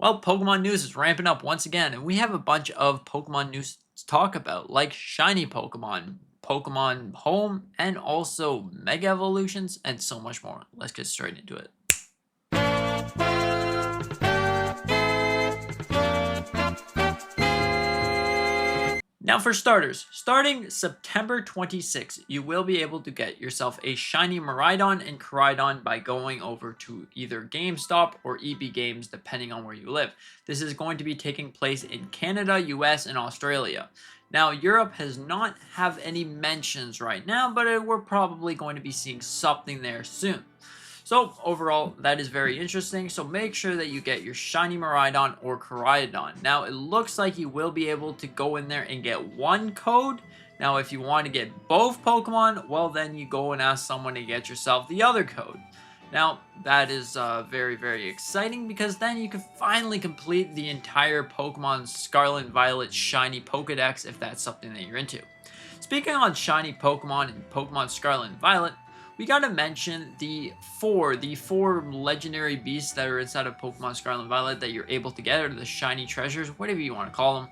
Well, Pokemon news is ramping up once again, and we have a bunch of Pokemon news to talk about, like shiny Pokemon, Pokemon Home, and also Mega Evolutions, and so much more. Let's get straight into it. Now for starters, starting September 26th, you will be able to get yourself a shiny Miraidon and Koraidon by going over to either GameStop or EB Games depending on where you live. This is going to be taking place in Canada, US, and Australia. Now Europe has not have any mentions right now, but we're probably going to be seeing something there soon. So overall, that is very interesting. So make sure that you get your shiny Miraidon or Koraidon. Now it looks like you will be able to go in there and get one code. Now if you want to get both Pokemon, well then you go and ask someone to get yourself the other code. Now that is very, very exciting because then you can finally complete the entire Pokemon Scarlet Violet shiny Pokedex if that's something that you're into. Speaking on shiny Pokemon and Pokemon Scarlet and Violet, we gotta mention the four legendary beasts that are inside of Pokemon Scarlet and Violet that you're able to get, or the shiny treasures, whatever you want to call them.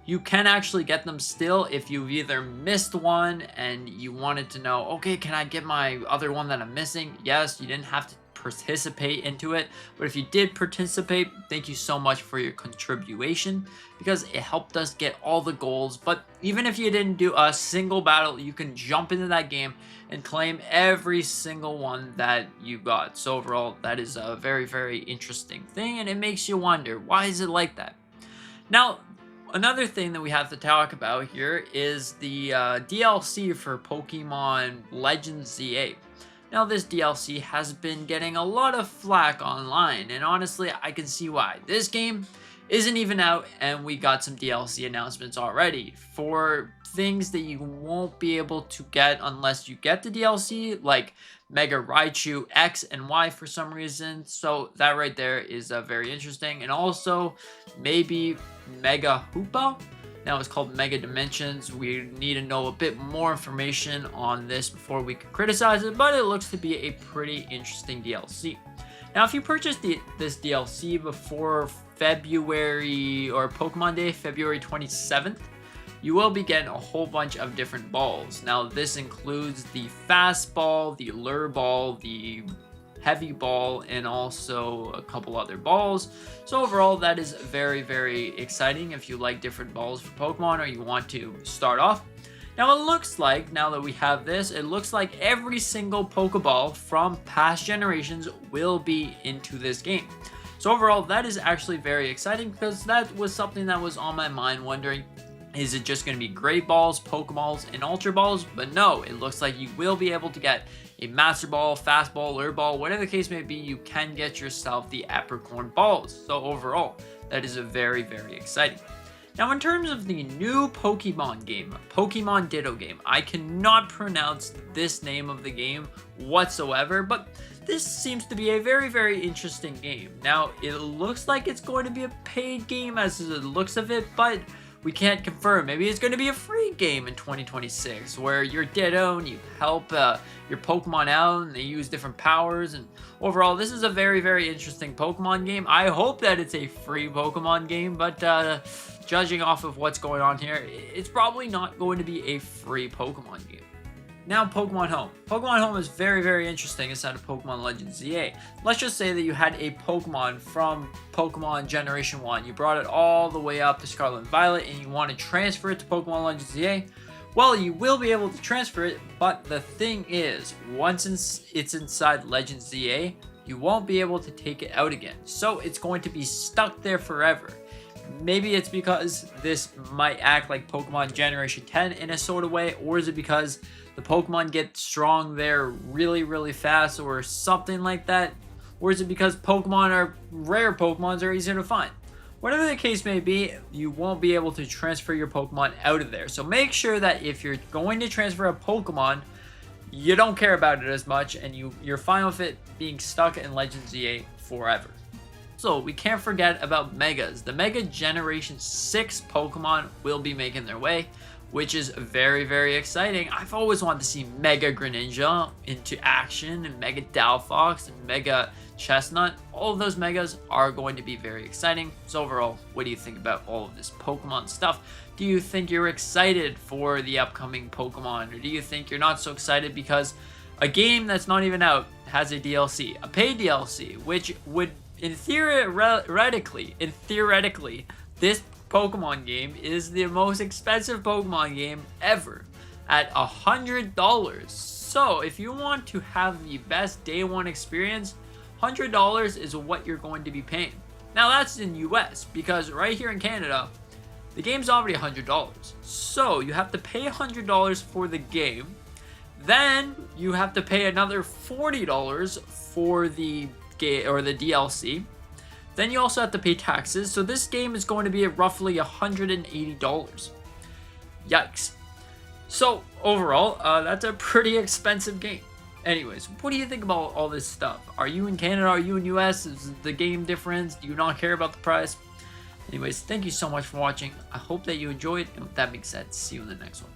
You can actually get them still if you've either missed one and you wanted to know, okay, can I get my other one that I'm missing? Yes, you didn't have to participate into it, but if you did participate, thank you so much for your contribution because it helped us get all the goals. But even if you didn't do a single battle, you can jump into that game and claim every single one that you got. So overall, that is a very, very interesting thing, and it makes you wonder, why is it like that? Now, another thing that we have to talk about here is the DLC for Pokemon Legends ZA. Now this DLC has been getting a lot of flack online, and honestly I can see why. This game isn't even out and we got some DLC announcements already for things that you won't be able to get unless you get the DLC, like Mega Raichu X and Y for some reason. So that right there is very interesting. And also maybe Mega Hoopa. Now it's called Mega Dimensions. We need to know a bit more information on this before we can criticize it, but it looks to be a pretty interesting DLC. Now if you purchase this DLC before February or Pokemon Day, February 27th, you will be getting a whole bunch of different balls. Now this includes the Fast Ball, the Lure Ball, the Heavy Ball, and also a couple other balls. So overall, that is very, very exciting if you like different balls for Pokemon or you want to start off. Now it looks like, now that we have this, it looks like every single Pokeball from past generations will be into this game. So overall, that is actually very exciting because that was something that was on my mind, wondering, is it just going to be Great Balls, Pokeballs, and Ultra Balls? But no, it looks like you will be able to get a Master Ball, Fast Ball, Lure Ball, whatever the case may be, you can get yourself the Apricorn Balls. So overall, that is a very, very exciting. Now in terms of the new Pokemon game, Pokemon Ditto game, I cannot pronounce this name of the game whatsoever, but this seems to be a very, very interesting game. Now it looks like it's going to be a paid game as the looks of it, but we can't confirm. Maybe it's going to be a free game in 2026 where you're Ditto and you help your Pokemon out and they use different powers. And overall, this is a very, very interesting Pokemon game. I hope that it's a free Pokemon game, but judging off of what's going on here, it's probably not going to be a free Pokemon game. Now Pokemon Home. Pokemon Home is very, very interesting inside of Pokemon Legends ZA. Let's just say that you had a Pokemon from Pokemon Generation 1. You brought it all the way up to Scarlet and Violet and you want to transfer it to Pokemon Legends ZA. Well, you will be able to transfer it, but the thing is, once it's inside Legends ZA, you won't be able to take it out again. So it's going to be stuck there forever. Maybe it's because this might act like Pokemon Generation 10 in a sort of way, or is it because the Pokemon get strong there really, really fast or something like that? Or is it because rare Pokemons are easier to find? Whatever the case may be, you won't be able to transfer your Pokemon out of there. So make sure that if you're going to transfer a Pokemon, you don't care about it as much and you're fine with it being stuck in Legends ZA forever. So we can't forget about Megas. The Mega Generation 6 Pokemon will be making their way. which is very, very exciting. I've always wanted to see Mega Greninja into action, and Mega Dalfox, and Mega Chestnut. All of those Megas are going to be very exciting. So overall, what do you think about all of this Pokemon stuff? Do you think you're excited for the upcoming Pokemon, or do you think you're not so excited because a game that's not even out has a DLC, a paid DLC, which would, theoretically, this Pokemon game is the most expensive Pokemon game ever at $100. So if you want to have the best day one experience, $100 is what you're going to be paying. Now that's in US, because right here in Canada, the game's already $100. So you have to pay $100 for the game. Then you have to pay another $40 for the game or the DLC. Then you also have to pay taxes. So this game is going to be at roughly $180. Yikes. So overall, that's a pretty expensive game. Anyways, what do you think about all this stuff? Are you in Canada? Are you in US? Is the game difference? Do you not care about the price? Anyways, thank you so much for watching. I hope that you enjoyed. And with that being said, see you in the next one.